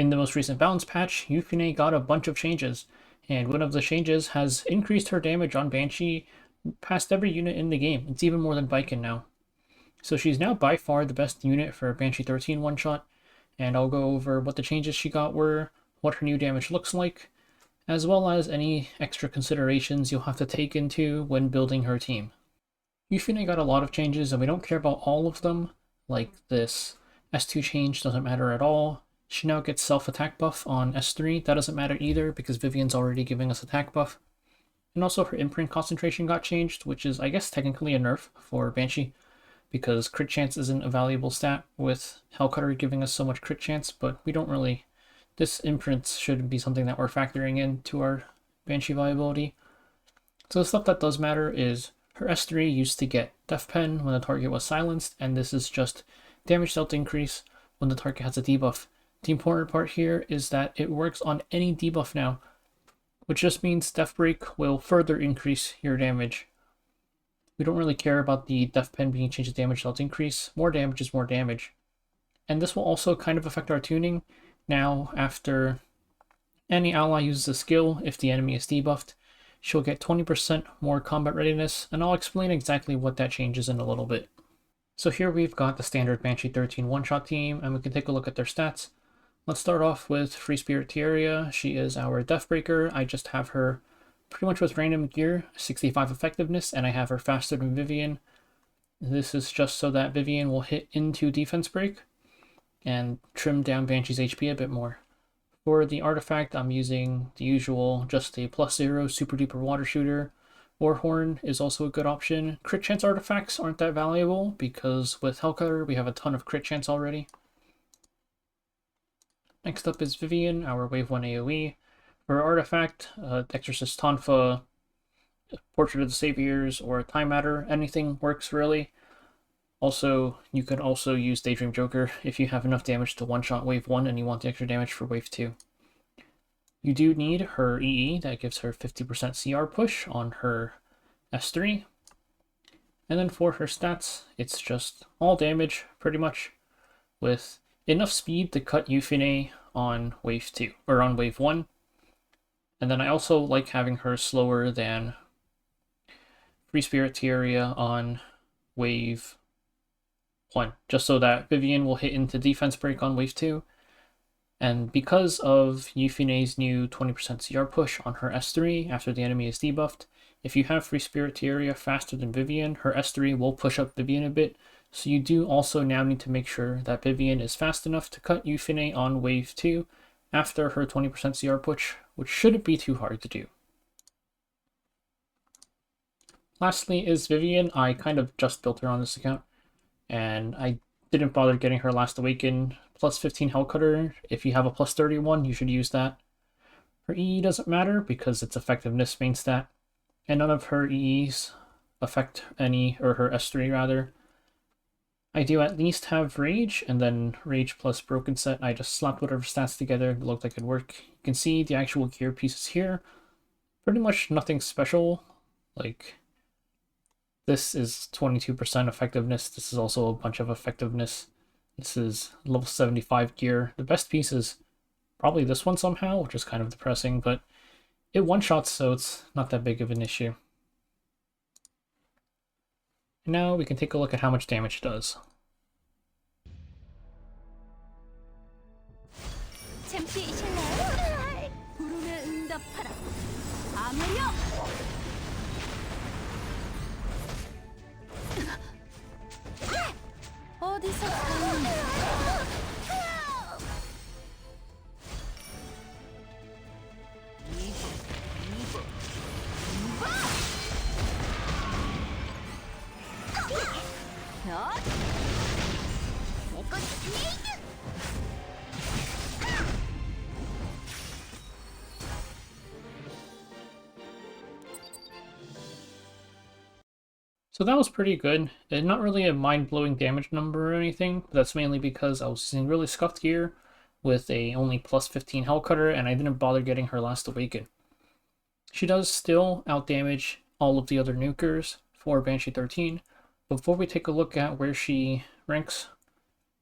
In the most recent balance patch, Yufine got a bunch of changes, and one of the changes has increased her damage on Banshee past every unit in the game. It's even more than Viken now. So she's now by far the best unit for Banshee 13 one-shot, and I'll go over what the changes she got were, what her new damage looks like, as well as any extra considerations you'll have to take into when building her team. Yufine got a lot of changes, and we don't care about all of them, like this S2 change doesn't matter at all. She now gets self-attack buff on S3, that doesn't matter either because Vivian's already giving us attack buff. And also her imprint concentration got changed, which is I guess technically a nerf for Banshee, because crit chance isn't a valuable stat with Hellcutter giving us so much crit chance, but we don't really... This imprint should be something that we're factoring into our Banshee viability. So the stuff that does matter is her S3 used to get Death Pen when the target was silenced, and this is just damage dealt increase when the target has a debuff. The important part here is that it works on any debuff now, which just means Death Break will further increase your damage. We don't really care about the Death Pen being changed to damage dealt increase. More damage is more damage. And this will also kind of affect our tuning. Now, after any ally uses a skill, if the enemy is debuffed, she'll get 20% more combat readiness, and I'll explain exactly what that changes in a little bit. So here we've got the standard Banshee 13 one-shot team, and we can take a look at their stats. Let's start off with FSTieria. She is our Deathbreaker. I just have her pretty much with random gear, 65 effectiveness, and I have her faster than Vivian. This is just so that Vivian will hit into defense break and trim down Banshee's HP a bit more. For the artifact, I'm using the usual, just a +0 super duper water shooter. Warhorn is also a good option. Crit chance artifacts aren't that valuable because with Hellcutter we have a ton of crit chance already. Next up is Vivian, our wave 1 AoE. For artifact, Exorcist Tonfa, Portrait of the Saviors, or Time Matter, anything works really. Also, you could also use Daydream Joker if you have enough damage to one-shot wave 1 and you want the extra damage for wave 2. You do need her EE, that gives her 50% CR push on her S3. And then for her stats, it's just all damage, pretty much, with enough speed to cut Yufine on wave 2, or on wave 1. And then I also like having her slower than FSTieria on wave 1, just so that Vivian will hit into defense break on wave 2. And because of Yufine's new 20% CR push on her S3 after the enemy is debuffed, if you have FSTieria faster than Vivian, her S3 will push up Vivian a bit, so you do also now need to make sure that Vivian is fast enough to cut Yufine on wave 2 after her 20% CR push, which shouldn't be too hard to do. Lastly is Vivian. I kind of just built her on this account, and I didn't bother getting her Last Awaken +15 Hellcutter. If you have a +31, you should use that. Her EE doesn't matter because it's effectiveness main stat, and none of her EEs affect any, or her S3 rather. I do at least have Rage, and then Rage plus Broken Set. I just slapped whatever stats together, it looked like it'd work. You can see the actual gear pieces here. Pretty much nothing special. Like, this is 22% effectiveness, this is also a bunch of effectiveness. This is level 75 gear. The best piece is probably this one somehow, which is kind of depressing, but it one-shots, so it's not that big of an issue. And now we can take a look at how much damage it does. So that was pretty good. Not really a mind-blowing damage number or anything, but that's mainly because I was using really scuffed gear with a only +15 Hellcutter, and I didn't bother getting her Last Awaken. She does still outdamage all of the other Nukers for Banshee 13. Before we take a look at where she ranks,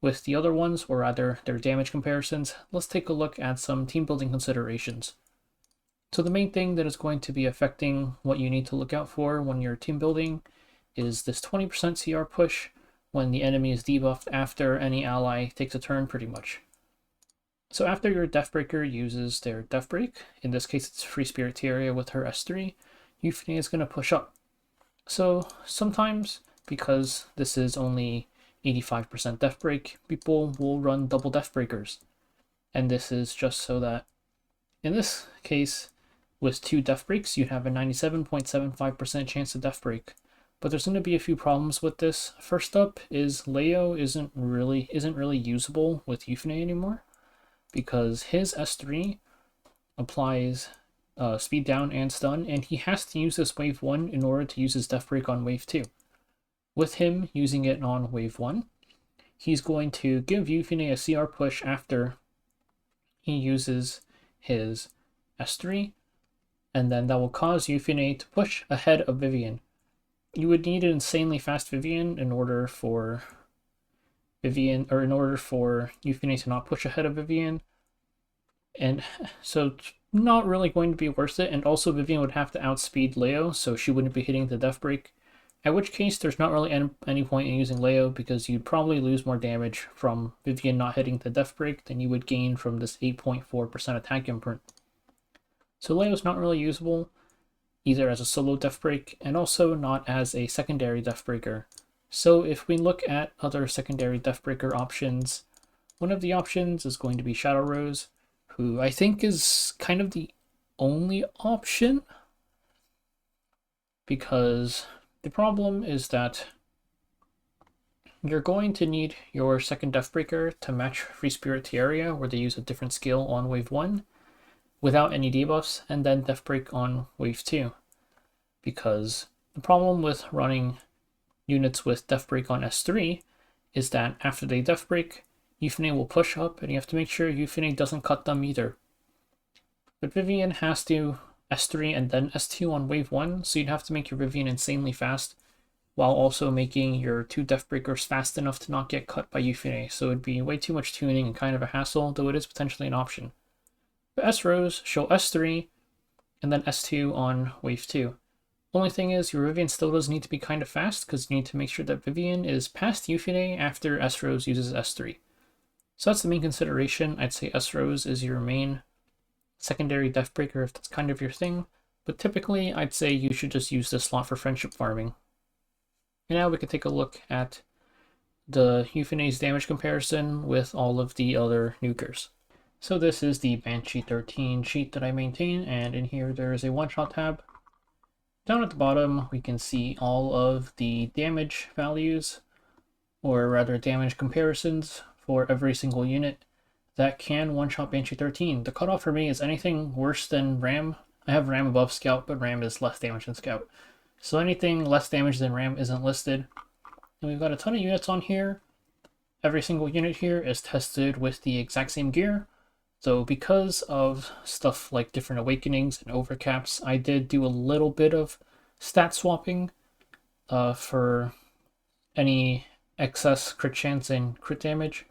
with the other ones, or rather their damage comparisons, let's take a look at some team building considerations. So the main thing that is going to be affecting what you need to look out for when you're team building is this 20% CR push when the enemy is debuffed after any ally takes a turn, pretty much. So after your Deathbreaker uses their Death Break, in this case it's FSTieria with her S3, Yufine is going to push up. So sometimes, because this is only 85% Death Break, people will run double Death Breakers. And this is just so that, in this case, with 2 Death Breaks, you'd have a 97.75% chance to Death Break. But there's going to be a few problems with this. First up is Leo isn't really usable with Yufine anymore, because his S3 applies speed down and stun, and he has to use this wave 1 in order to use his Death Break on wave 2. With him using it on wave 1, he's going to give Yufine a CR push after he uses his S3, and then that will cause Yufine to push ahead of Vivian. You would need an insanely fast Vivian in order for Yufine to not push ahead of Vivian. And so it's not really going to be worth it, and also Vivian would have to outspeed Leo, so she wouldn't be hitting the Death Break. At which case, there's not really any point in using Leo, because you'd probably lose more damage from Vivian not hitting the Death Break than you would gain from this 8.4% attack imprint. So Leo's not really usable, either as a solo Death Break, and also not as a secondary Death Breaker. So if we look at other secondary Death Breaker options, one of the options is going to be Shadow Rose, who I think is kind of the only option, because the problem is that you're going to need your second Deathbreaker to match FSTieria, where they use a different skill on wave 1 without any debuffs, and then Deathbreak on wave 2. Because the problem with running units with Deathbreak on S3 is that after they Deathbreak, Yufine will push up, and you have to make sure Yufine doesn't cut them either. But Vivian has to S3 and then S2 on wave 1, so you'd have to make your Vivian insanely fast, while also making your 2 Deathbreakers fast enough to not get cut by Yufine, so it'd be way too much tuning and kind of a hassle, though it is potentially an option. But S-Rose, she'll S3, and then S2 on wave 2. Only thing is, your Vivian still does need to be kind of fast, because you need to make sure that Vivian is past Yufine after S-Rose uses S3. So that's the main consideration. I'd say S-Rose is your main secondary Deathbreaker if that's kind of your thing, but typically I'd say you should just use this slot for friendship farming. And now we can take a look at the Yufine's damage comparison with all of the other Nukers. So this is the Banshee 13 sheet that I maintain, and in here there is a one-shot tab. Down at the bottom we can see all of the damage values, or rather damage comparisons, for every single unit that can one-shot Banshee 13. The cutoff for me is anything worse than Ram. I have Ram above Scout, but Ram is less damage than Scout. So anything less damage than Ram isn't listed. And we've got a ton of units on here. Every single unit here is tested with the exact same gear. So because of stuff like different awakenings and overcaps, I did do a little bit of stat swapping for any excess crit chance and crit damage.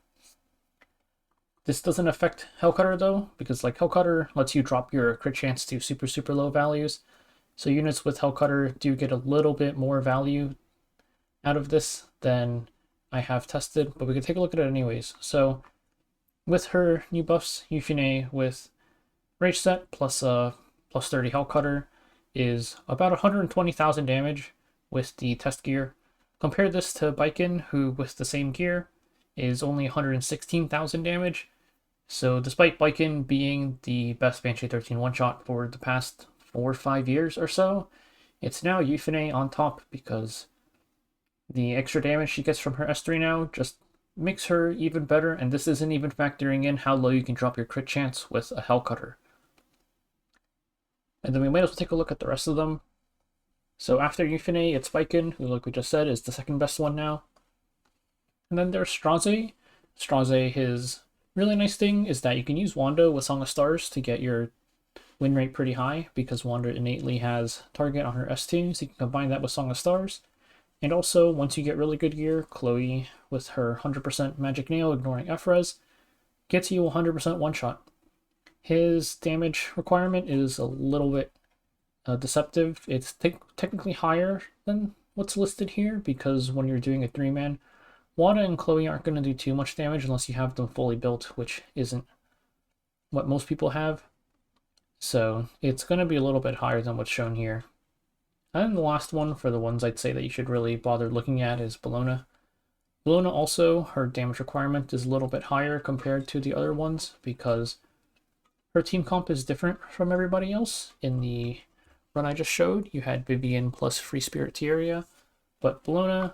This doesn't affect Hellcutter though, because like Hellcutter lets you drop your crit chance to super low values. So units with Hellcutter do get a little bit more value out of this than I have tested, but we can take a look at it anyways. So with her new buffs, Yufine with Rage Set plus plus 30 Hellcutter is about 120,000 damage with the test gear. Compare this to Baiken, who with the same gear is only 116,000 damage. So despite Baiken being the best Banshee 13 one-shot for the past 4 or 5 years or so, it's now Yufine on top, because the extra damage she gets from her S3 now just makes her even better, and this isn't even factoring in how low you can drop your crit chance with a Hellcutter. And then we might as well take a look at the rest of them. So after Yufine, it's Baiken, who, like we just said, is the second best one now. And then there's Straze. Straze, his really nice thing is that you can use Wanda with Song of Stars to get your win rate pretty high, because Wanda innately has target on her S2, so you can combine that with Song of Stars. And also, once you get really good gear, Chloe, with her 100% Magic Nail, ignoring F-Res, gets you 100% one-shot. His damage requirement is a little bit deceptive. It's technically higher than what's listed here, because when you're doing a 3-man, Wanda and Chloe aren't going to do too much damage unless you have them fully built, which isn't what most people have. So it's going to be a little bit higher than what's shown here. And the last one, for the ones I'd say that you should really bother looking at, is Bellona. Bellona also, her damage requirement is a little bit higher compared to the other ones because her team comp is different from everybody else. In the run I just showed, you had Vivian plus FSTieria, but Bellona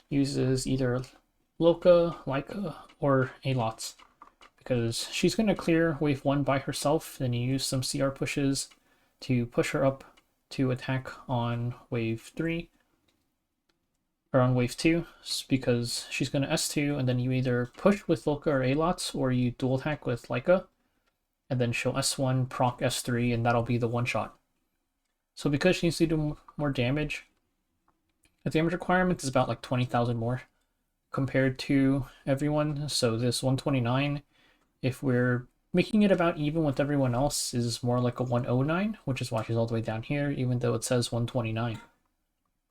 uses either Loka, Leica, or Alots, because she's going to clear wave 1 by herself, then you use some CR pushes to push her up to attack on wave 3, or on wave 2, because she's going to S2, and then you either push with Loka or Alots, or you dual attack with Leica, and then she'll S1, proc S3, and that'll be the one-shot. So because she needs to do more damage, the damage requirement is about like 20,000 more compared to everyone. So this 129, if we're making it about even with everyone else, is more like a 109, which is why she's all the way down here, even though it says 129.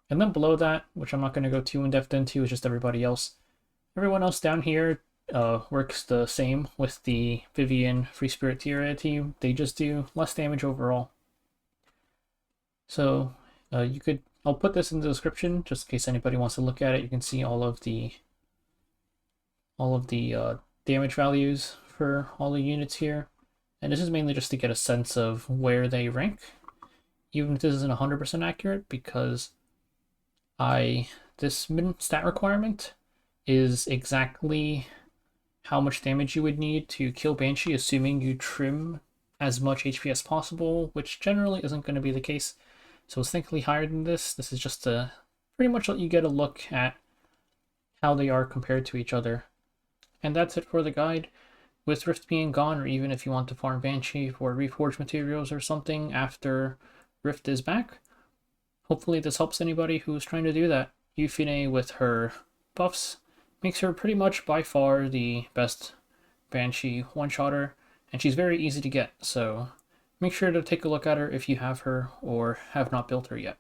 And then below that, which I'm not going to go too in-depth into, is just everybody else. Everyone else down here works the same with the Vivian FSTieria team. They just do less damage overall. So I'll put this in the description just in case anybody wants to look at it. You can see all of the damage values for all the units here. And this is mainly just to get a sense of where they rank, even if this isn't 100% accurate, because this min stat requirement is exactly how much damage you would need to kill Banshee, assuming you trim as much HP as possible, which generally isn't going to be the case. So it's thankfully higher than this. This is just to pretty much let you get a look at how they are compared to each other. And that's it for the guide. With Rift being gone, or even if you want to farm Banshee for reforged materials or something after Rift is back, hopefully this helps anybody who's trying to do that. Yufine, with her buffs, makes her pretty much by far the best Banshee one-shotter, and she's very easy to get, so make sure to take a look at her if you have her or have not built her yet.